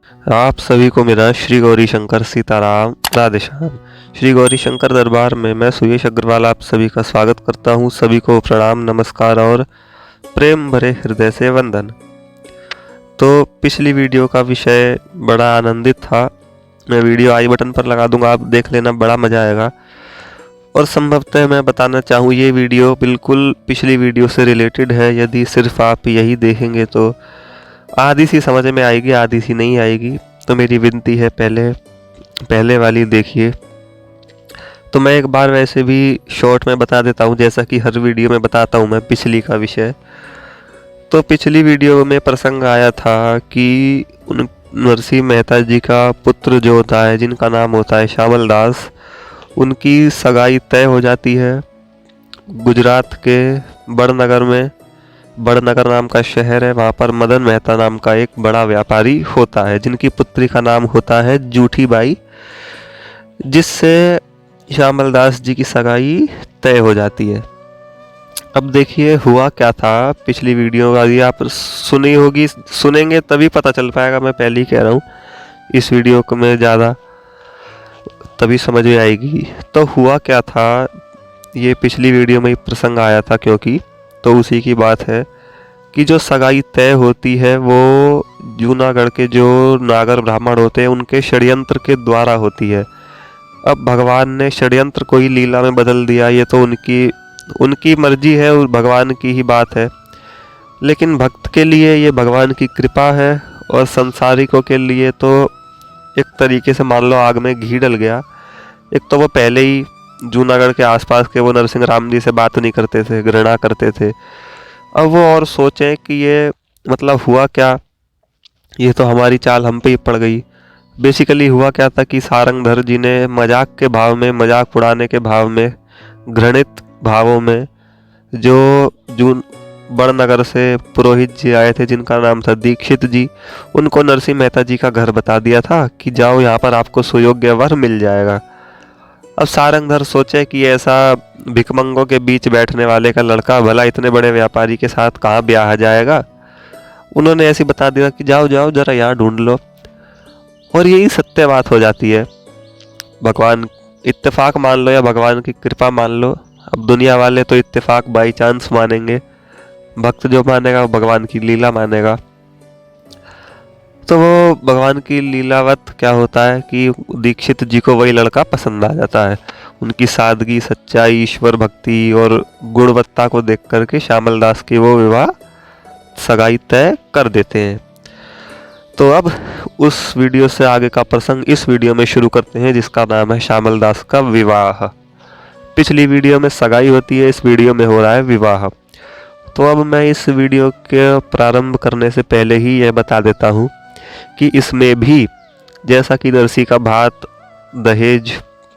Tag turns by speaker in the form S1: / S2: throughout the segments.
S1: आप सभी को मेरा श्री गौरी शंकर सीताराम राधे श्याम। श्री गौरी शंकर दरबार में मैं सुयश अग्रवाल आप सभी का स्वागत करता हूं। सभी को प्रणाम, नमस्कार और प्रेम भरे हृदय से वंदन। तो पिछली वीडियो का विषय बड़ा आनंदित था। मैं वीडियो आई बटन पर लगा दूंगा, आप देख लेना, बड़ा मज़ा आएगा। और संभवतः मैं बताना चाहूँ ये वीडियो बिल्कुल पिछली वीडियो से रिलेटेड है। यदि सिर्फ आप यही देखेंगे तो आधी सी समझ में आएगी, आधी सी नहीं आएगी। तो मेरी विनती है पहले वाली देखिए। तो मैं एक बार वैसे भी शॉर्ट में बता देता हूँ, जैसा कि हर वीडियो में बताता हूँ मैं पिछली का विषय। तो पिछली वीडियो में प्रसंग आया था कि उन नरसिंह मेहता जी का पुत्र जो होता है, जिनका नाम होता है श्यामल दास, उनकी सगाई तय हो जाती है गुजरात के बड़नगर में। बड़नगर नाम का शहर है, वहाँ पर मदन मेहता नाम का एक बड़ा व्यापारी होता है, जिनकी पुत्री का नाम होता है जूठी बाई, जिससे श्यामल दास जी की सगाई तय हो जाती है। अब देखिए हुआ क्या था। पिछली वीडियो का यदि आप सुनी होगी, सुनेंगे तभी पता चल पाएगा, मैं पहले ही कह रहा हूँ। इस वीडियो को मैं ज़्यादा तभी समझ में आएगी। तो हुआ क्या था, ये पिछली वीडियो में ही प्रसंग आया था, क्योंकि तो उसी की बात है कि जो सगाई तय होती है वो जूनागढ़ के जो नागर ब्राह्मण होते हैं उनके षड्यंत्र के द्वारा होती है। अब भगवान ने षड्यंत्र को ही लीला में बदल दिया, ये तो उनकी मर्जी है और भगवान की ही बात है। लेकिन भक्त के लिए ये भगवान की कृपा है, और संसारिकों के लिए तो एक तरीके से मान लो आग में घी डल गया। एक तो वो पहले ही जूनागढ़ के आसपास के वो नरसिंह राम जी से बात नहीं करते थे, घृणा करते थे। अब वो और सोचें कि ये मतलब हुआ क्या, ये तो हमारी चाल हम पे ही पड़ गई। बेसिकली हुआ क्या था कि सारंगधर जी ने मजाक के भाव में, मजाक उड़ाने के भाव में, घृणित भावों में, जो जून बड़नगर से पुरोहित जी आए थे जिनका नाम था दीक्षित जी, उनको नरसिंह मेहता जी का घर बता दिया था कि जाओ यहाँ पर आपको सुयोग्य वर मिल जाएगा। अब सारंगधर सोचे कि ऐसा भिकमंगों के बीच बैठने वाले का लड़का भला इतने बड़े व्यापारी के साथ कहाँ ब्याह जाएगा। उन्होंने ऐसे बता दिया कि जाओ जाओ जरा यहाँ ढूंढ लो, और यही सत्य बात हो जाती है। भगवान इत्तेफाक मान लो या भगवान की कृपा मान लो। अब दुनिया वाले तो इत्तेफाक बाई चांस मानेंगे, भक्त जो मानेगा वो भगवान की लीला मानेगा। तो वो भगवान की लीलावत क्या होता है कि दीक्षित जी को वही लड़का पसंद आ जाता है। उनकी सादगी, सच्चाई, ईश्वर भक्ति और गुणवत्ता को देख करके श्यामल दास की वो विवाह सगाई तय कर देते हैं। तो अब उस वीडियो से आगे का प्रसंग इस वीडियो में शुरू करते हैं, जिसका नाम है श्यामल दास का विवाह। पिछली वीडियो में सगाई होती है, इस वीडियो में हो रहा है विवाह। तो अब मैं इस वीडियो के प्रारंभ करने से पहले ही यह बता देता हूँ कि इसमें भी जैसा कि नरसी का भात दहेज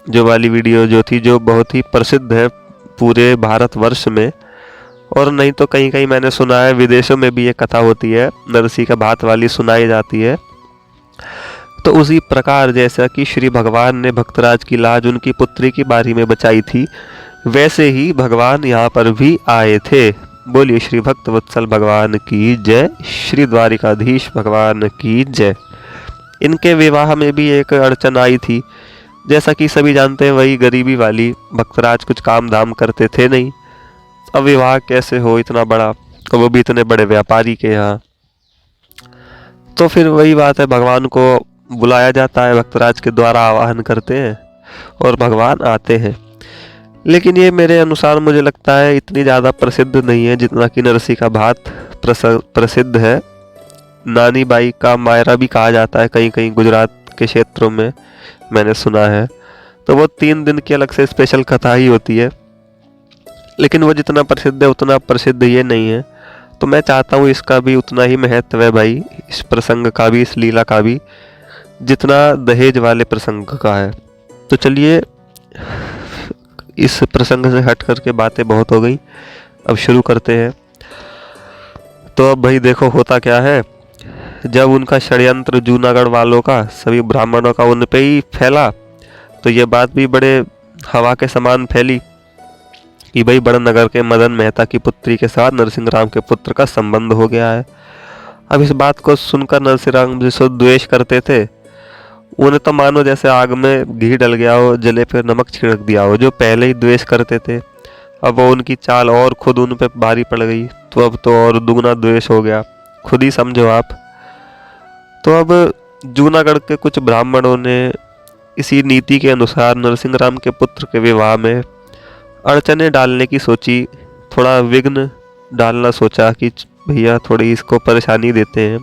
S1: जो वाली वीडियो जो थी, जो बहुत ही प्रसिद्ध है पूरे भारतवर्ष में, और नहीं तो कहीं कहीं मैंने सुना है विदेशों में भी ये कथा होती है, नरसी का भात वाली सुनाई जाती है। तो उसी प्रकार जैसा कि श्री भगवान ने भक्तराज की लाज उनकी पुत्री की बारी में बचाई थी, वैसे ही भगवान यहाँ पर भी आए थे। बोलिए श्री भक्त वत्सल भगवान की जय, श्री द्वारिकाधीश भगवान की जय। इनके विवाह में भी एक अड़चन आई थी, जैसा कि सभी जानते हैं, वही गरीबी वाली। भक्तराज कुछ काम धाम करते थे नहीं, अब विवाह कैसे हो इतना बड़ा, तो वो भी इतने बड़े व्यापारी के यहाँ। तो फिर वही बात है, भगवान को बुलाया जाता है, भक्तराज के द्वारा आवाहन करते हैं और भगवान आते हैं। लेकिन ये मेरे अनुसार मुझे लगता है इतनी ज़्यादा प्रसिद्ध नहीं है जितना कि नरसी का भात प्रसिद्ध है। नानी बाई का मायरा भी कहा जाता है कहीं कहीं गुजरात के क्षेत्रों में, मैंने सुना है। तो वो 3 दिन की अलग से स्पेशल कथा ही होती है, लेकिन वो जितना प्रसिद्ध है उतना प्रसिद्ध ये नहीं है। तो मैं चाहता हूँ इसका भी उतना ही महत्व है भाई, इस प्रसंग का भी, इस लीला का भी, जितना दहेज वाले प्रसंग का है। तो चलिए, इस प्रसंग से हट करके बातें बहुत हो गई, अब शुरू करते हैं। तो अब भाई देखो होता क्या है, जब उनका षड्यंत्र जूनागढ़ वालों का, सभी ब्राह्मणों का उन पे ही फैला, तो ये बात भी बड़े हवा के समान फैली कि भाई बड़नगर के मदन मेहता की पुत्री के साथ नरसिंह राम के पुत्र का संबंध हो गया है। अब इस बात को सुनकर नरसिंह राम जिसको द्वेष करते थे, उन्हें तो मानो जैसे आग में घी डल गया हो, जले पे नमक छिड़क दिया हो। जो पहले ही द्वेष करते थे, अब वो उनकी चाल और खुद उन पे भारी पड़ गई, तो अब तो और दुगना द्वेष हो गया। खुद ही समझो आप। तो अब जूनागढ़ के कुछ ब्राह्मणों ने इसी नीति के अनुसार नरसिंह राम के पुत्र के विवाह में अड़चने डालने की सोची, थोड़ा विघ्न डालना सोचा कि भैया थोड़ी इसको परेशानी देते हैं।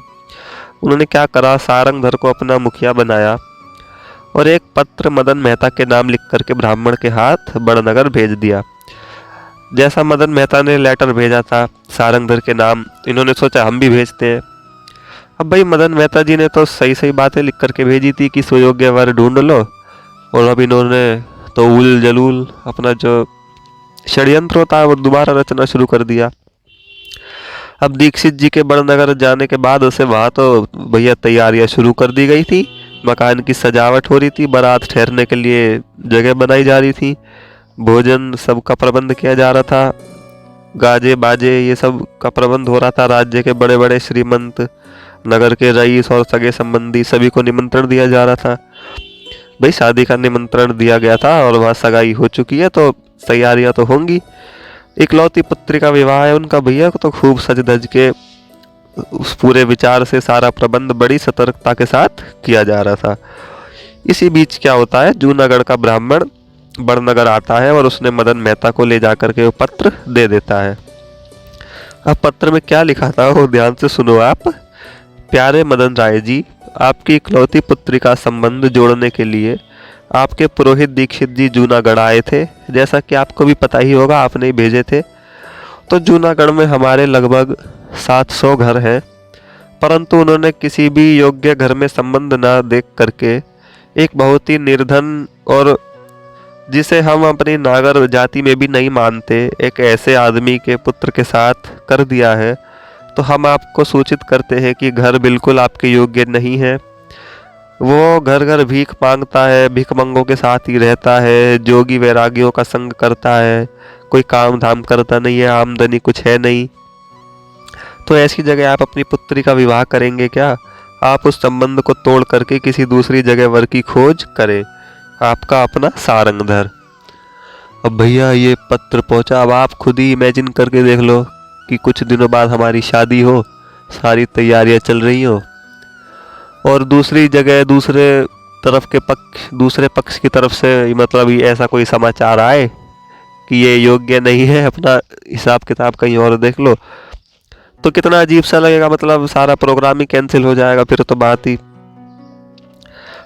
S1: उन्होंने क्या करा, सारंगधर को अपना मुखिया बनाया और एक पत्र मदन मेहता के नाम लिख करके ब्राह्मण के हाथ बड़नगर भेज दिया। जैसा मदन मेहता ने लेटर भेजा था सारंगधर के नाम, इन्होंने सोचा हम भी भेजते हैं। अब भाई मदन मेहता जी ने तो सही सही बातें लिख करके भेजी थी कि सुयोग्य वर ढूंढ लो, और अब इन्होंने तो उल जलूल अपना जो षड्यंत्र होता है वो दोबारा रचना शुरू कर दिया। अब दीक्षित जी के बड़नगर जाने के बाद उसे वहाँ तो भैया तैयारियां शुरू कर दी गई थी, मकान की सजावट हो रही थी, बारात ठहरने के लिए जगह बनाई जा रही थी, भोजन सबका प्रबंध किया जा रहा था, गाजे बाजे ये सब का प्रबंध हो रहा था। राज्य के बड़े बड़े श्रीमंत, नगर के रईस और सगे संबंधी सभी को निमंत्रण दिया जा रहा था। भाई शादी का निमंत्रण दिया गया था और वहाँ सगाई हो चुकी है, तो तैयारियां तो होंगी। इकलौती पुत्री का विवाह है उनका, भैया को तो खूब सज धज के उस पूरे विचार से सारा प्रबंध बड़ी सतर्कता के साथ किया जा रहा था। इसी बीच क्या होता है, जूनागढ़ का ब्राह्मण बड़नगर आता है और उसने मदन मेहता को ले जाकर के वो पत्र दे देता है। अब पत्र में क्या लिखा था वो ध्यान से सुनो आप। प्यारे मदन राय जी, आपकी इकलौती पुत्री का संबंध जोड़ने के लिए आपके पुरोहित दीक्षित जी जूनागढ़ आए थे। जैसा कि आपको भी पता ही होगा, आपने ही भेजे थे। तो जूनागढ़ में हमारे लगभग 700 घर हैं, परंतु उन्होंने किसी भी योग्य घर में संबंध न देख करके एक बहुत ही निर्धन और जिसे हम अपनी नागर जाति में भी नहीं मानते एक ऐसे आदमी के पुत्र के साथ कर दिया है। तो हम आपको सूचित करते हैं कि घर बिल्कुल आपके योग्य नहीं है। वो घर घर भीख मांगता है, भिखमंगों के साथ ही रहता है, जोगी वैरागियों का संग करता है, कोई काम धाम करता नहीं है, आमदनी कुछ है नहीं। तो ऐसी जगह आप अपनी पुत्री का विवाह करेंगे क्या? आप उस संबंध को तोड़ करके किसी दूसरी जगह वर की खोज करें। आपका अपना सारंगधर। अब भैया ये पत्र पहुंचा, अब आप खुद ही इमेजिन करके देख लो कि कुछ दिनों बाद हमारी शादी हो, सारी तैयारियां चल रही हो, और दूसरी जगह दूसरे पक्ष की तरफ से मतलब ये ऐसा कोई समाचार आए कि ये योग्य नहीं है, अपना हिसाब किताब कहीं और देख लो, तो कितना अजीब सा लगेगा। मतलब सारा प्रोग्राम ही कैंसिल हो जाएगा फिर तो बात ही।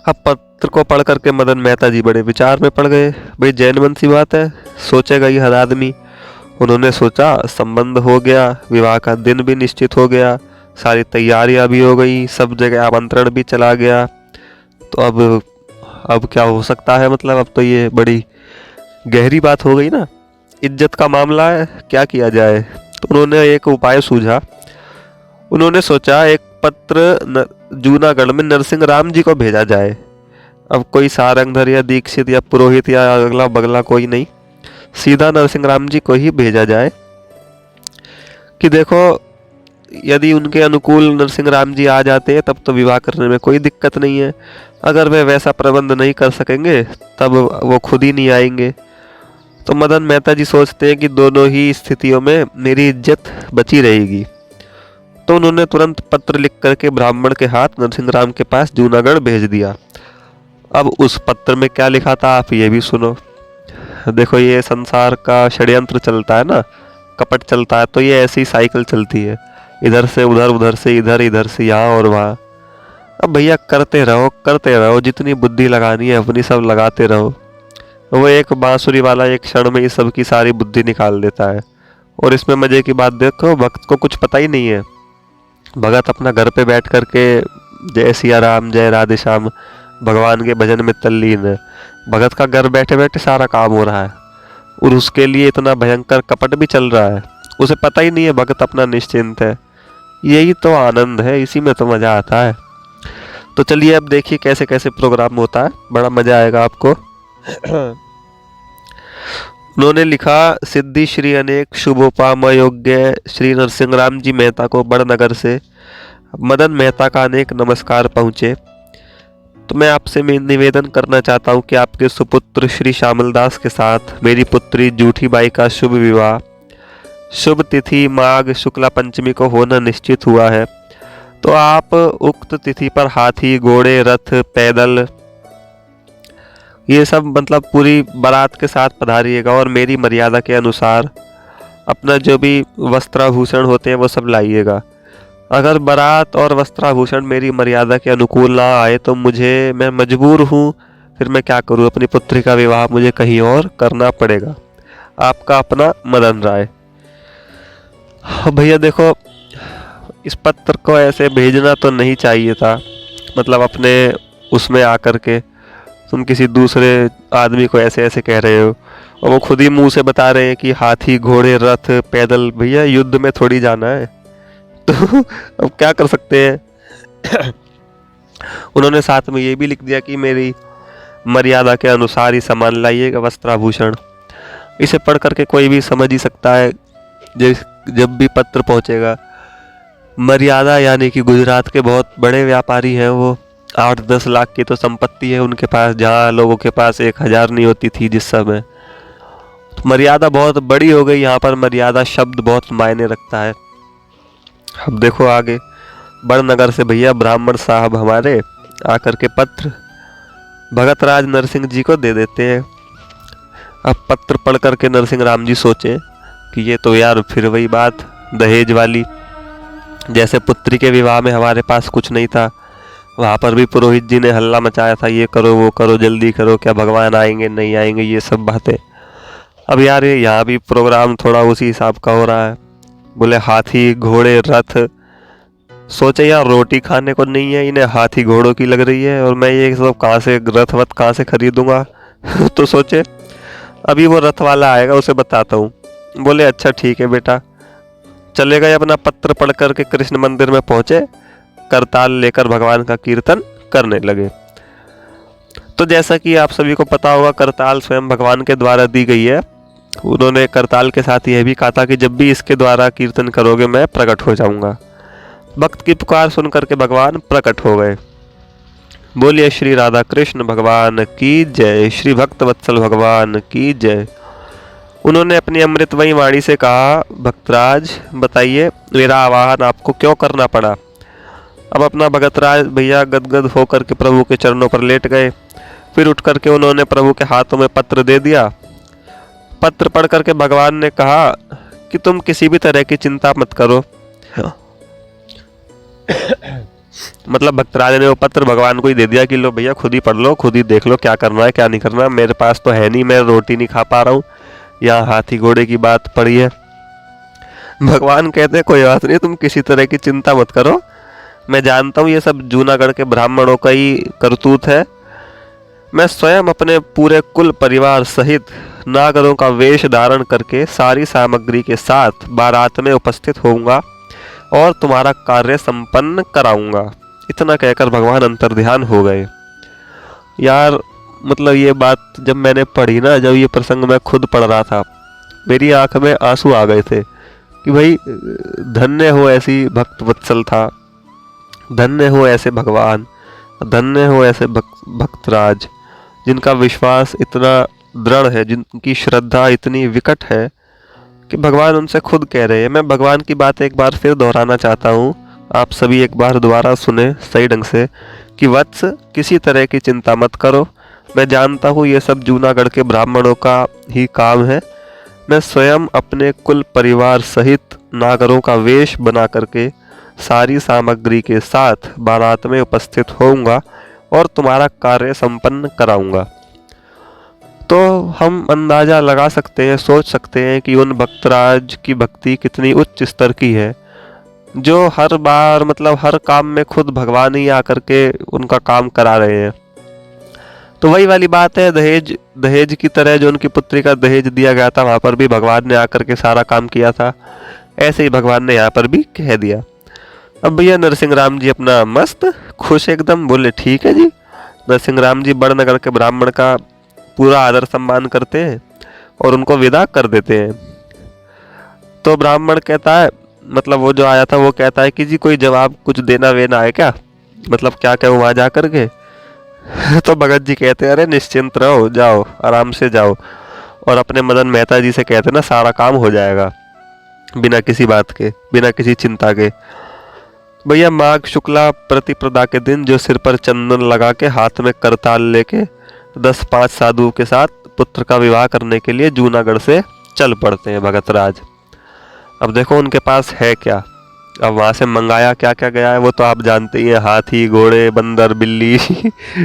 S1: अब पत्र को पढ़ करके मदन मेहता जी बड़े विचार में पड़ गए। भाई जैन मन सी बात है, सोचेगा ही हर आदमी। उन्होंने सोचा संबंध हो गया, विवाह का दिन भी निश्चित हो गया, सारी तैयारियां भी हो गई, सब जगह आमंत्रण भी चला गया, तो अब क्या हो सकता है। मतलब अब तो ये बड़ी गहरी बात हो गई ना, इज्जत का मामला है, क्या किया जाए। तो उन्होंने एक उपाय सूझा। उन्होंने सोचा एक पत्र जूनागढ़ में नरसिंह राम जी को भेजा जाए। अब कोई सारंगधर या दीक्षित या पुरोहित या अगला बगला कोई नहीं, सीधा नरसिंह राम जी को ही भेजा जाए कि देखो यदि उनके अनुकूल नरसिंह राम जी आ जाते हैं तब तो विवाह करने में कोई दिक्कत नहीं है, अगर वे वैसा प्रबंध नहीं कर सकेंगे तब वो खुद ही नहीं आएंगे। तो मदन मेहता जी सोचते हैं कि दोनों ही स्थितियों में मेरी इज्जत बची रहेगी। तो उन्होंने तुरंत पत्र लिख करके ब्राह्मण के हाथ नरसिंह राम के पास जूनागढ़ भेज दिया। अब उस पत्र में क्या लिखा था आप ये भी सुनो। देखो ये संसार का षड्यंत्र चलता है ना, कपट चलता है, तो ये ऐसी साइकिल चलती है, इधर से उधर, उधर से इधर, इधर से यहाँ और वहाँ। अब भैया करते रहो, जितनी बुद्धि लगानी है अपनी सब लगाते रहो। वो एक बांसुरी वाला एक क्षण में इस सब की सारी बुद्धि निकाल देता है। और इसमें मजे की बात देखो, भक्त को कुछ पता ही नहीं है। भगत अपना घर पे बैठ करके जय सिया राम, जय राधे श्याम, भगवान के भजन में तल्लीन है। भगत का घर बैठे बैठे सारा काम हो रहा है और उसके लिए इतना भयंकर कपट भी चल रहा है, उसे पता ही नहीं है, भगत अपना निश्चिंत है। यही तो आनंद है, इसी में तो मजा आता है। तो चलिए अब देखिए कैसे कैसे प्रोग्राम होता है, बड़ा मजा आएगा आपको। उन्होंने लिखा, सिद्धि श्री अनेक शुभोपाम योग्य श्री नरसिंह राम जी मेहता को बड़नगर से मदन मेहता का अनेक नमस्कार पहुँचे। तो मैं आपसे निवेदन करना चाहता हूँ कि आपके सुपुत्र श्री श्यामल दास के साथ मेरी पुत्री जूठी बाई का शुभ विवाह शुभ तिथि माघ शुक्ला पंचमी को होना निश्चित हुआ है। तो आप उक्त तिथि पर हाथी घोड़े रथ पैदल ये सब मतलब पूरी बारात के साथ पधारिएगा और मेरी मर्यादा के अनुसार अपना जो भी वस्त्राभूषण होते हैं वो सब लाइएगा। अगर बारात और वस्त्राभूषण मेरी मर्यादा के अनुकूल ना आए तो मैं मजबूर हूँ, फिर मैं क्या करूँ, अपनी पुत्री का विवाह मुझे कहीं और करना पड़ेगा। आपका अपना मदन राय। भैया देखो, इस पत्र को ऐसे भेजना तो नहीं चाहिए था, मतलब अपने उसमें आकर के तुम किसी दूसरे आदमी को ऐसे ऐसे कह रहे हो, और वो खुद ही मुंह से बता रहे हैं कि हाथी घोड़े रथ पैदल। भैया युद्ध में थोड़ी जाना है, तो अब क्या कर सकते हैं। उन्होंने साथ में ये भी लिख दिया कि मेरी मर्यादा के अनुसार ही सामान लाइएगा वस्त्राभूषण। इसे पढ़ करके कोई भी समझ ही सकता है जब भी पत्र पहुंचेगा। मर्यादा यानी कि गुजरात के बहुत बड़े व्यापारी हैं, वो 8-10 लाख की तो संपत्ति है उनके पास, जहाँ लोगों के पास 1000 नहीं होती थी जिस समय। तो मर्यादा बहुत बड़ी हो गई। यहाँ पर मर्यादा शब्द बहुत मायने रखता है। अब देखो आगे, बड़नगर से भैया ब्राह्मण साहब हमारे आकर के पत्र भगतराज नरसिंह जी को दे देते हैं। अब पत्र पढ़ करके नरसिंह राम जी सोचे कि ये तो यार फिर वही बात दहेज वाली। जैसे पुत्री के विवाह में हमारे पास कुछ नहीं था, वहाँ पर भी पुरोहित जी ने हल्ला मचाया था, ये करो वो करो जल्दी करो, क्या भगवान आएंगे नहीं आएंगे, ये सब बातें। अब यार यहाँ भी प्रोग्राम थोड़ा उसी हिसाब का हो रहा है। बोले हाथी घोड़े रथ। सोचे यार रोटी खाने को नहीं है, इन्हें हाथी घोड़ों की लग रही है, और मैं ये सब कहाँ से रथ वथ कहाँ से खरीदूंगा। तो सोचे अभी वो रथ वाला आएगा, उसे बताता हूँ। बोले अच्छा ठीक है बेटा। चले गए, अपना पत्र पढ़ करके कृष्ण मंदिर में पहुंचे, करताल लेकर भगवान का कीर्तन करने लगे। तो जैसा कि आप सभी को पता होगा, करताल स्वयं भगवान के द्वारा दी गई है। उन्होंने करताल के साथ यह भी कहा था कि जब भी इसके द्वारा कीर्तन करोगे मैं प्रकट हो जाऊंगा। भक्त की पुकार सुन करके भगवान प्रकट हो गए। बोलिए श्री राधा कृष्ण भगवान की जय, श्री भक्त वत्सल भगवान की जय। उन्होंने अपनी अमृतमयी वाणी से कहा, भक्तराज बताइए मेरा आवाहन आपको क्यों करना पड़ा। अब अपना भगतराज भैया गदगद होकर के प्रभु के चरणों पर लेट गए। फिर उठ करके उन्होंने प्रभु के हाथों में पत्र दे दिया। पत्र पढ़ करके भगवान ने कहा कि तुम किसी भी तरह की चिंता मत करो। मतलब भक्तराज ने वो पत्र भगवान को ही दे दिया कि लो भैया खुद ही पढ़ लो, खुद ही देख लो क्या करना है क्या नहीं करना, मेरे पास तो है नहीं, मैं रोटी नहीं खा पा रहा हूँ, यहाँ हाथी घोड़े की बात पड़ी है। भगवान कहते हैं कोई बात नहीं, तुम किसी तरह की चिंता मत करो, मैं जानता हूँ ये सब जूनागढ़ के ब्राह्मणों का ही करतूत है। मैं स्वयं अपने पूरे कुल परिवार सहित नागरों का वेश धारण करके सारी सामग्री के साथ बारात में उपस्थित होऊंगा और तुम्हारा कार्य संपन्न कराऊंगा। इतना कहकर भगवान अंतर्ध्यान हो गए। यार मतलब ये बात जब मैंने पढ़ी ना, जब ये प्रसंग मैं खुद पढ़ रहा था, मेरी आंख में आंसू आ गए थे कि भाई धन्य हो ऐसी भक्त वत्सल था, धन्य हो ऐसे भगवान, धन्य हो ऐसे भक्तराज जिनका विश्वास इतना दृढ़ है, जिनकी श्रद्धा इतनी विकट है कि भगवान उनसे खुद कह रहे हैं। मैं भगवान की बात एक बार फिर दोहराना चाहता हूँ, आप सभी एक बार दोबारा सुने सही ढंग से कि वत्स किसी तरह की चिंता मत करो, मैं जानता हूँ ये सब जूनागढ़ के ब्राह्मणों का ही काम है। मैं स्वयं अपने कुल परिवार सहित नागरों का वेश बना करके सारी सामग्री के साथ बारात में उपस्थित होऊंगा और तुम्हारा कार्य संपन्न कराऊंगा। तो हम अंदाज़ा लगा सकते हैं, सोच सकते हैं कि उन भक्तराज की भक्ति कितनी उच्च स्तर की है, जो हर बार मतलब हर काम में खुद भगवान ही आकर के उनका काम करा रहे हैं। तो वही वाली बात है, दहेज की तरह जो उनकी पुत्री का दहेज दिया गया था, वहाँ पर भी भगवान ने आकर के सारा काम किया था, ऐसे ही भगवान ने यहाँ पर भी कह दिया। अब भैया नरसिंह राम जी अपना मस्त खुश एकदम, बोले ठीक है जी। नरसिंह राम जी बड़नगर के ब्राह्मण का पूरा आदर सम्मान करते हैं और उनको विदा कर देते हैं। तो ब्राह्मण कहता है मतलब वो जो आया था वो कहता है कि जी कोई जवाब कुछ देना वेना है क्या, मतलब क्या क्या वहाँ जा करके। तो भगत जी कहते हैं अरे निश्चिंत रहो, जाओ आराम से जाओ, और अपने मदन मेहता जी से कहते ना सारा काम हो जाएगा बिना किसी बात के, बिना किसी चिंता के। भैया माघ शुक्ला प्रतिपदा के दिन जो सिर पर चंदन लगा के हाथ में करताल लेके 10-5 साधुओं के साथ पुत्र का विवाह करने के लिए जूनागढ़ से चल पड़ते हैं भगत राज। अब देखो उनके पास है क्या, अब वहां से मंगाया क्या क्या गया है वो तो आप जानते ही हैं, हाथी घोड़े बंदर बिल्ली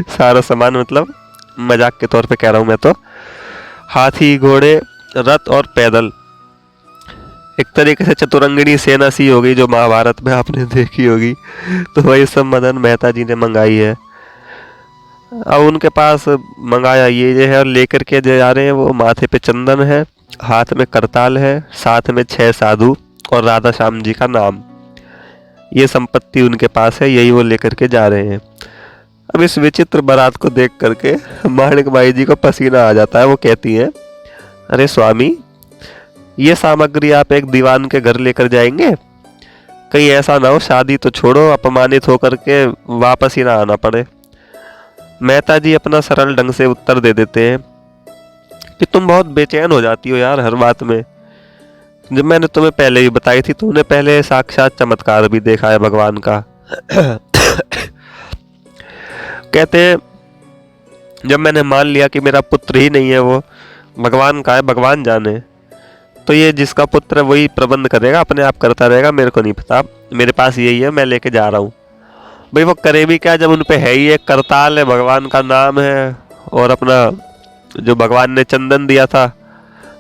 S1: सारा सामान, मतलब मजाक के तौर पे कह रहा हूँ मैं तो, हाथी घोड़े रथ और पैदल, एक तरीके से चतुरंगिणी सेना सी होगी जो महाभारत में आपने देखी होगी। तो वही सब मदन मेहता जी ने मंगाई है। अब उनके पास मंगाया ये है और लेकर के जो जा रहे हैं वो माथे पे चंदन है, हाथ में करताल है, साथ में 6 साधु और राधा श्याम जी का नाम, ये संपत्ति उनके पास है, यही वो लेकर के जा रहे हैं। अब इस विचित्र बारात को देख करके माणिक बाई जी को पसीना आ जाता है। वो कहती हैं अरे स्वामी ये सामग्री आप एक दीवान के घर लेकर जाएंगे, कहीं ऐसा ना हो शादी तो छोड़ो अपमानित होकर के वापस ही ना आना पड़े। मेहता जी अपना सरल ढंग से उत्तर दे देते हैं कि तुम बहुत बेचैन हो जाती हो यार हर बात में, जब मैंने तुम्हें पहले ही बताई थी, तुमने पहले साक्षात चमत्कार भी देखा है भगवान का। कहते हैं जब मैंने मान लिया कि मेरा पुत्र ही नहीं है, वो भगवान का है, भगवान जाने, तो ये जिसका पुत्र है वही प्रबंध करेगा, अपने आप करता रहेगा, मेरे को नहीं पता, मेरे पास यही है, मैं लेके जा रहा हूँ। भाई वो करे भी क्या जब उन पे है ही एक करताल है, भगवान का नाम है, और अपना जो भगवान ने चंदन दिया था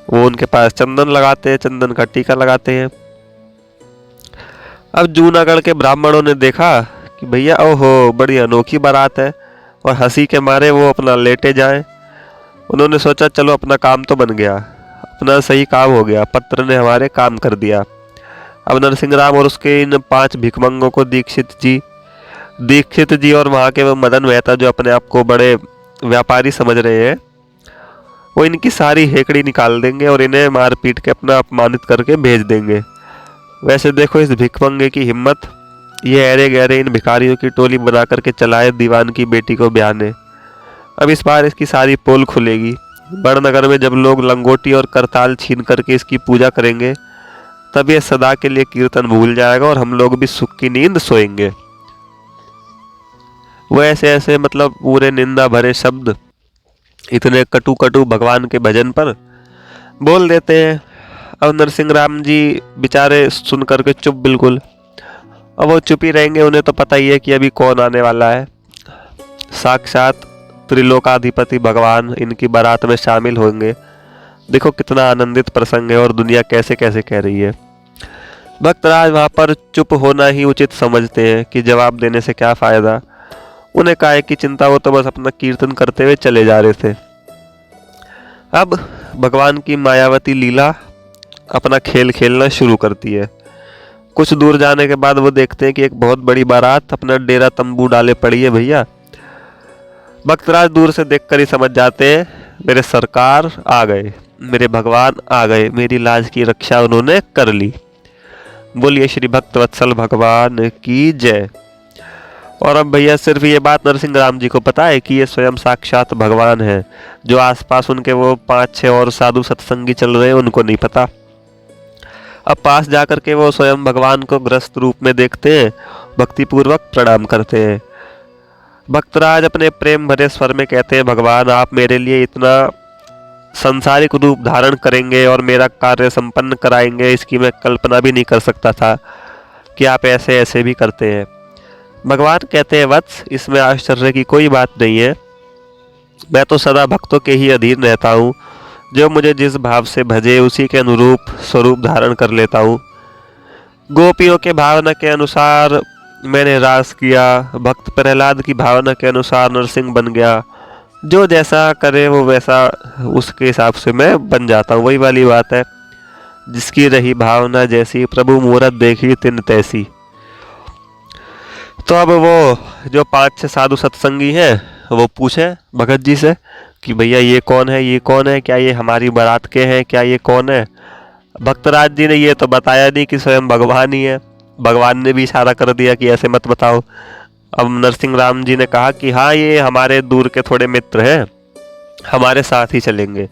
S1: वो उनके पास चंदन लगाते हैं, चंदन का टीका लगाते हैं। अब जूनागढ़ के ब्राह्मणों ने देखा कि भैया ओहो बड़ी अनोखी बारात है, और हंसी के मारे वो अपना लेटे जाएं। उन्होंने सोचा चलो अपना काम तो बन गया, अपना सही काम हो गया, पत्र ने हमारे काम कर दिया। अब नरसिंह राम और उसके इन 5 भिखमंगों को दीक्षित जी और वहाँ के वो मदन मेहता जो अपने आप को बड़े व्यापारी समझ रहे हैं, वो इनकी सारी हेकड़ी निकाल देंगे और इन्हें मार पीट के अपना अपमानित करके भेज देंगे। वैसे देखो इस भिखमंगे की हिम्मत, ये अरे गहरे इन भिखारियों की टोली बना करके चलाए दीवान की बेटी को ब्याहने। अब इस बार इसकी सारी पोल खुलेगी। बड़नगर में जब लोग लंगोटी और करताल छीन करके इसकी पूजा करेंगे, तब ये सदा के लिए कीर्तन भूल जाएगा और हम लोग भी सुख की नींद सोएंगे। वो ऐसे ऐसे मतलब पूरे निंदा भरे शब्द इतने कटु कटु भगवान के भजन पर बोल देते हैं। अब नरसिंह राम जी बेचारे सुन करके चुप बिल्कुल। अब वो चुप ही रहेंगे, उन्हें तो पता ही है कि अभी कौन आने वाला है, साक्षात त्रिलोकाधिपति भगवान इनकी बारात में शामिल होंगे। देखो कितना आनंदित प्रसंग है और दुनिया कैसे कैसे कह रही है। भक्तराज वहां पर चुप होना ही उचित समझते हैं कि जवाब देने से क्या फायदा, उन्हें काहे की चिंता, वो तो बस अपना कीर्तन करते हुए चले जा रहे थे। अब भगवान की मायावती लीला अपना खेल खेलना शुरू करती है। कुछ दूर जाने के बाद वो देखते हैं कि एक बहुत बड़ी बारात अपना डेरा तंबू डाले पड़ी है। भैया भक्तराज दूर से देखकर ही समझ जाते हैं मेरे सरकार आ गए, मेरे भगवान आ गए, मेरी लाज की रक्षा उन्होंने कर ली। बोलिए श्री भक्त वत्सल भगवान की जय। और अब भैया सिर्फ ये बात नरसिंह राम जी को पता है कि ये स्वयं साक्षात भगवान है, जो आसपास उनके वो 5-6 और साधु सत्संगी चल रहे हैं उनको नहीं पता। अब पास जाकर के वो स्वयं भगवान को ग्रस्त रूप में देखते हैं, भक्तिपूर्वक प्रणाम करते हैं। भक्तराज अपने प्रेम भरे स्वर में कहते हैं भगवान आप मेरे लिए इतना संसारिक रूप धारण करेंगे और मेरा कार्य संपन्न कराएंगे, इसकी मैं कल्पना भी नहीं कर सकता था कि आप ऐसे ऐसे भी करते हैं। भगवान कहते हैं वत्स इसमें आश्चर्य की कोई बात नहीं है, मैं तो सदा भक्तों के ही अधीन रहता हूँ, जो मुझे जिस भाव से भजे उसी के अनुरूप स्वरूप धारण कर लेता हूँ। गोपियों के भावना के अनुसार मैंने रास किया, भक्त प्रहलाद की भावना के अनुसार नरसिंह बन गया, जो जैसा करे वो वैसा उसके हिसाब से मैं बन जाता हूँ। वही वाली बात है, जिसकी रही भावना जैसी प्रभु मूरत देखी तिन तैसी। तो अब वो जो 5-6 साधु सत्संगी हैं वो पूछे भगत जी से कि भैया ये कौन है, ये कौन है, क्या ये हमारी बारात के हैं, क्या ये कौन है। भक्तराज जी ने ये तो बताया नहीं कि स्वयं भगवान ही है। भगवान ने भी इशारा कर दिया कि ऐसे मत बताओ। अब नरसिंह राम जी ने कहा कि हाँ, ये हमारे दूर के थोड़े मित्र हैं, हमारे साथ ही चलेंगे।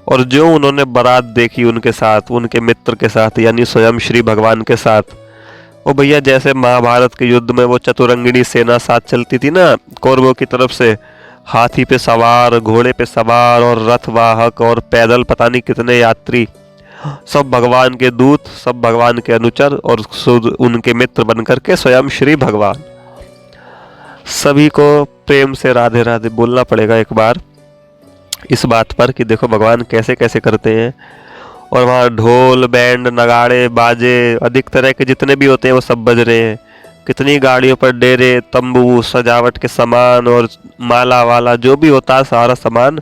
S1: और जो उन्होंने बारात देखी उनके साथ, उनके मित्र के साथ, यानी स्वयं श्री भगवान के साथ, वो भैया जैसे महाभारत के युद्ध में वो चतुरंगिणी सेना साथ चलती थी ना कौरवों की तरफ से, हाथी पे सवार, घोड़े पे सवार और रथ वाहक और पैदल पता नहीं कितने यात्री, सब भगवान के दूत, सब भगवान के अनुचर और उनके मित्र बनकर के स्वयं श्री भगवान। सभी को प्रेम से राधे राधे बोलना पड़ेगा एक बार इस बात पर कि देखो भगवान कैसे कैसे करते हैं। और वहाँ ढोल, बैंड, नगाड़े, बाजे, अधिक तरह के जितने भी होते हैं वो सब बज रहे हैं। कितनी गाड़ियों पर डेरे, तंबू, सजावट के सामान और माला वाला जो भी होता है सारा सामान।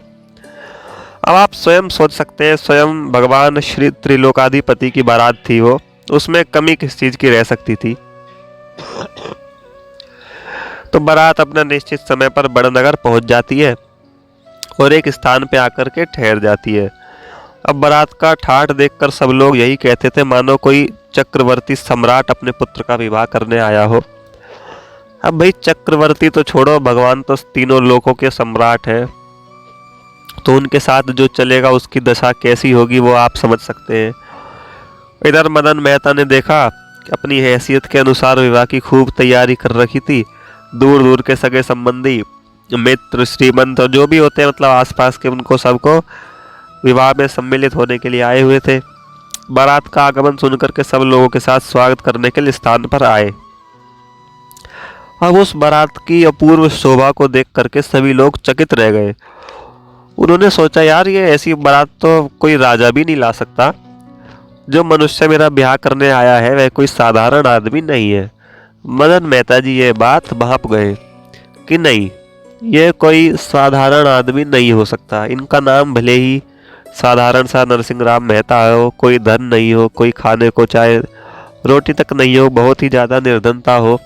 S1: अब आप स्वयं सोच सकते हैं, स्वयं भगवान श्री त्रिलोकाधिपति की बारात थी वो, उसमें कमी किस चीज़ की रह सकती थी। तो बारात अपना निश्चित समय पर बड़नगर पहुंच जाती है और एक स्थान पे आकर के ठहर जाती है। अब बारात का ठाठ देखकर सब लोग यही कहते थे मानो कोई चक्रवर्ती सम्राट अपने पुत्र का विवाह करने आया हो। अब भाई चक्रवर्ती तो छोड़ो, भगवान तो तीनों लोकों के सम्राट हैं, तो उनके साथ जो चलेगा उसकी दशा कैसी होगी वो आप समझ सकते हैं। इधर मदन मेहता ने देखा कि अपनी हैसियत के अनुसार विवाह की खूब तैयारी कर रखी थी। दूर दूर के सगे संबंधी, मित्र, श्रीमंत और जो भी होते हैं मतलब आसपास के, उनको सबको विवाह में सम्मिलित होने के लिए आए हुए थे। बारात का आगमन सुनकर के सब लोगों के साथ स्वागत करने के लिए स्थान पर आए। अब उस बारात की अपूर्व शोभा को देख करके सभी लोग चकित रह गए। उन्होंने सोचा यार ये ऐसी बारात तो कोई राजा भी नहीं ला सकता। जो मनुष्य मेरा ब्याह करने आया है वह कोई साधारण आदमी नहीं है। मदन मेहता जी ये बात भांप गए कि नहीं, ये कोई साधारण आदमी नहीं हो सकता। इनका नाम भले ही साधारण सा नरसिंह राम मेहता हो, कोई धन नहीं हो, कोई खाने को चाहे रोटी तक नहीं हो, बहुत ही ज़्यादा निर्धनता हो,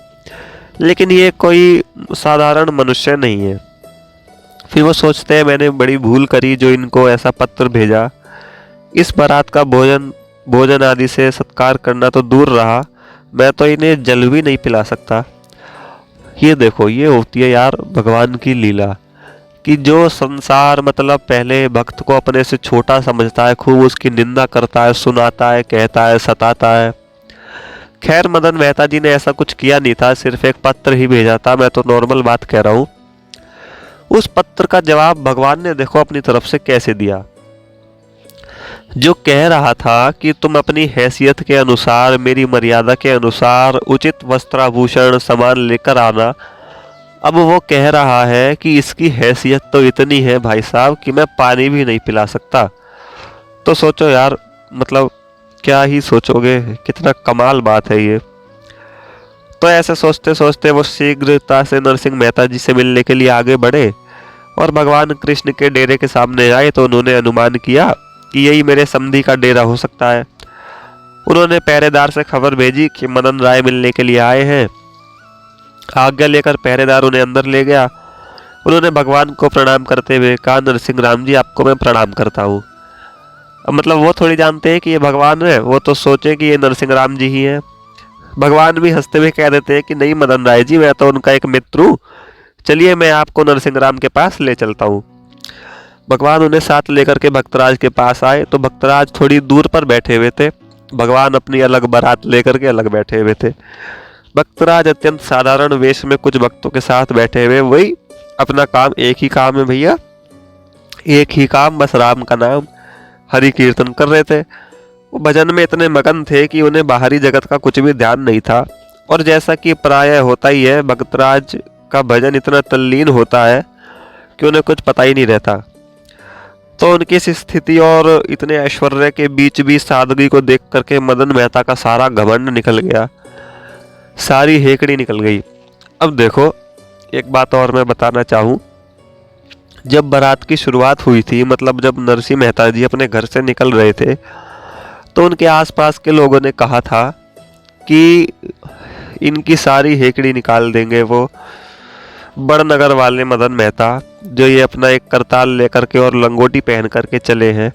S1: लेकिन ये कोई साधारण मनुष्य नहीं है। फिर वो सोचते हैं मैंने बड़ी भूल करी जो इनको ऐसा पत्र भेजा। इस बारात का भोजन आदि से सत्कार करना तो दूर रहा, मैं तो इन्हें जल भी नहीं पिला सकता। ये देखो, ये होती है यार भगवान की लीला कि जो संसार मतलब पहले भक्त को अपने से छोटा समझता है, खूब उसकी निंदा करता है, सुनाता है, कहता है, सताता है। खैर मदन मेहता जी ने ऐसा कुछ किया नहीं था, सिर्फ एक पत्र ही भेजा था। मैं तो नॉर्मल बात कह रहा हूँ। उस पत्र का जवाब भगवान ने देखो अपनी तरफ से कैसे दिया। जो कह रहा था कि तुम अपनी हैसियत के अनुसार, मेरी मर्यादा के अनुसार उचित वस्त्राभूषण सामान लेकर आना, अब वो कह रहा है कि इसकी हैसियत तो इतनी है भाई साहब कि मैं पानी भी नहीं पिला सकता। तो सोचो यार, मतलब क्या ही सोचोगे, कितना कमाल बात है ये। तो ऐसे सोचते सोचते वो शीघ्रता से नरसिंह मेहता जी से मिलने के लिए आगे बढ़े और भगवान कृष्ण के डेरे के सामने आए तो उन्होंने अनुमान किया कि यही मेरे समधी का डेरा हो सकता है। उन्होंने पहरेदार से खबर भेजी कि मदन राय मिलने के लिए आए हैं। आज्ञा लेकर पहरेदार उन्हें अंदर ले गया। उन्होंने भगवान को प्रणाम करते हुए कहा, नरसिंह राम जी आपको मैं प्रणाम करता हूँ। अब मतलब वो थोड़ी जानते हैं कि ये भगवान है, वो तो सोचे कि ये नरसिंह राम जी ही हैं। भगवान भी हंसते हुए कह देते हैं कि नहीं मदन राय जी, मैं तो उनका एक मित्र हूँ, चलिए मैं आपको नरसिंह राम के पास ले चलता हूँ। भगवान उन्हें साथ लेकर के भक्तराज के पास आए तो भक्तराज थोड़ी दूर पर बैठे हुए थे। भगवान अपनी अलग बारात लेकर के अलग बैठे हुए थे। भक्तराज अत्यंत साधारण वेश में कुछ भक्तों के साथ बैठे हुए, वही अपना काम, एक ही काम है भैया, एक ही काम, बस राम का नाम, हरि कीर्तन कर रहे थे। वो भजन में इतने मगन थे कि उन्हें बाहरी जगत का कुछ भी ध्यान नहीं था। और जैसा कि प्रायः होता ही है, भक्तराज का भजन इतना तल्लीन होता है कि उन्हें कुछ पता ही नहीं रहता। तो उनकी इस स्थिति और इतने ऐश्वर्य के बीच भी सादगी को देख करके मदन मेहता का सारा घमंड निकल गया, सारी हेकड़ी निकल गई। अब देखो एक बात और मैं बताना चाहूँ, जब बारात की शुरुआत हुई थी, मतलब जब नरसिंह मेहता जी अपने घर से निकल रहे थे, तो उनके आसपास के लोगों ने कहा था कि इनकी सारी हेकड़ी निकाल देंगे वो बड़नगर वाले मदन मेहता, जो ये अपना एक करताल लेकर के और लंगोटी पहन करके चले हैं।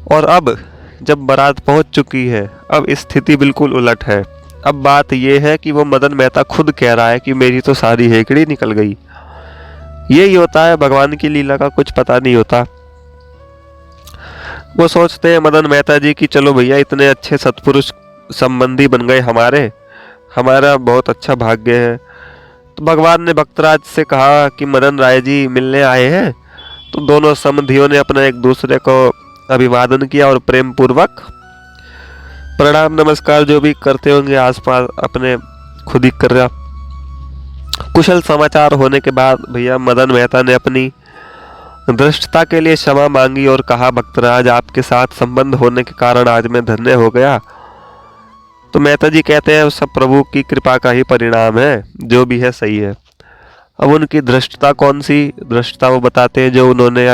S1: और अब जब बारात पहुंच चुकी है, अब स्थिति बिल्कुल उलट है। अब बात यह है कि वो मदन मेहता खुद कह रहा है कि मेरी तो सारी हेकड़ी निकल गई। यही होता है, भगवान की लीला का कुछ पता नहीं होता। वो सोचते हैं मदन मेहता जी कि चलो भैया, इतने अच्छे सत्पुरुष संबंधी बन गए हमारा बहुत अच्छा भाग्य है। तो भगवान ने भक्तराज से कहा कि मदन राय जी मिलने आए हैं। तो दोनों समधियों ने अपना एक दूसरे को अभिवादन किया और प्रेम पूर्वक प्रणाम नमस्कार जो भी करते होंगे आसपास अपने खुद ही कर रहा। कुशल समाचार होने के बाद भैया मदन मेहता ने अपनी धृष्टता के लिए क्षमा मांगी और कहा, भक्तराज आपके साथ संबंध होने के कारण आज मैं धन्य हो गया। तो मेहता जी कहते हैं सब प्रभु की कृपा का ही परिणाम है, जो भी है सही है। अब उनकी धृष्टता कौन सी धृष्टता वो बताते हैं, जो उन्होंने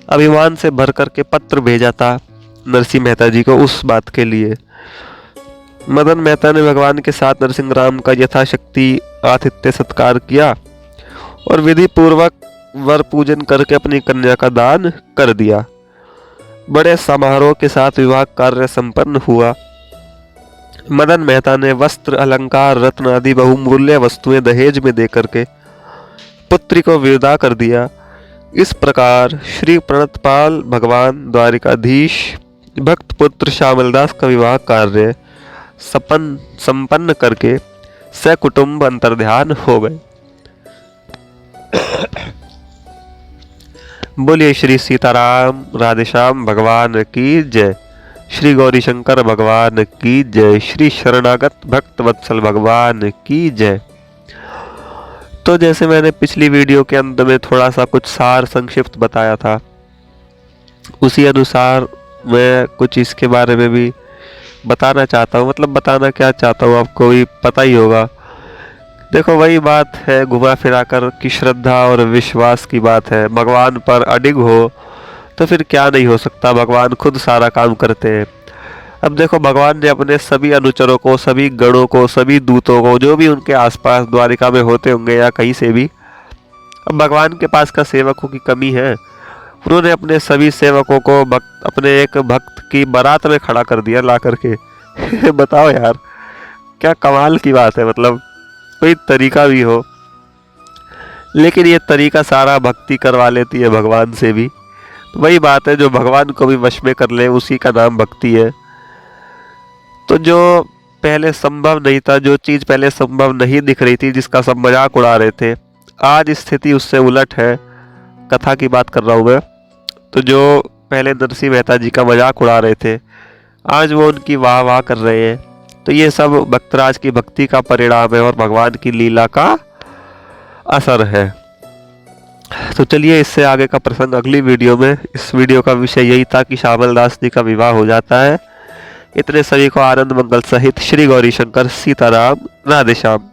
S1: अभिमान से भर करके पत्र भेजा था नरसिंह मेहता जी को उस बात के लिए। मदन मेहता ने भगवान के साथ नरसिंह राम का यथाशक्ति आतिथ्य सत्कार किया और विधि पूर्वक वर पूजन करके अपनी कन्या का दान कर दिया। बड़े समारोह के साथ विवाह कार्य संपन्न हुआ। मदन मेहता ने वस्त्र अलंकार रत्न आदि बहुमूल्य वस्तुएं दहेज में देकर के पुत्री को विदा कर दिया। इस प्रकार श्री प्रणतपाल भगवान द्वारिकाधीश भक्त पुत्र श्यामलदास का विवाह कार्य संपन्न करके सकुटुंब अंतर्ध्यान हो गए। बोलिए श्री सीताराम राधेश्याम भगवान की जय। श्री गौरी शंकर भगवान की जय। श्री शरणागत भक्त वत्सल भगवान की जय। तो जैसे मैंने पिछली वीडियो के अंत में थोड़ा सा कुछ सार संक्षिप्त बताया था, उसी अनुसार मैं कुछ इसके बारे में भी बताना चाहता हूँ। मतलब बताना क्या चाहता हूँ आपको भी पता ही होगा। देखो वही बात है घुमा फिरा कर कि श्रद्धा और विश्वास की बात है। भगवान पर अडिग हो तो फिर क्या नहीं हो सकता, भगवान खुद सारा काम करते हैं। अब देखो भगवान ने अपने सभी अनुचरों को, सभी गणों को, सभी दूतों को, जो भी उनके आसपास द्वारिका में होते होंगे या कहीं से भी, अब भगवान के पास का सेवकों की कमी है। उन्होंने अपने सभी सेवकों को अपने एक भक्त की बारात में खड़ा कर दिया ला करके। बताओ यार क्या कमाल की बात है। मतलब कोई तरीका भी हो, लेकिन ये तरीका सारा भक्ति करवा लेती है भगवान से भी। तो वही बात है, जो भगवान को भी वश में कर ले उसी का नाम भक्ति है। तो जो पहले संभव नहीं था, जो चीज़ पहले संभव नहीं दिख रही थी, जिसका सब मजाक उड़ा रहे थे, आज स्थिति उससे उलट है। कथा की बात कर रहा हूँ मैं। तो जो पहले नरसिंह मेहता जी का मजाक उड़ा रहे थे, आज वो उनकी वाह वाह कर रहे हैं। तो ये सब भक्तराज की भक्ति का परिणाम है और भगवान की लीला का असर है। तो चलिए इससे आगे का प्रसंग अगली वीडियो में। इस वीडियो का विषय यही था कि श्यामलदास जी का विवाह हो जाता है। इतने सभी को आनंद मंगल सहित श्री गौरी शंकर सीताराम राधेश्याम।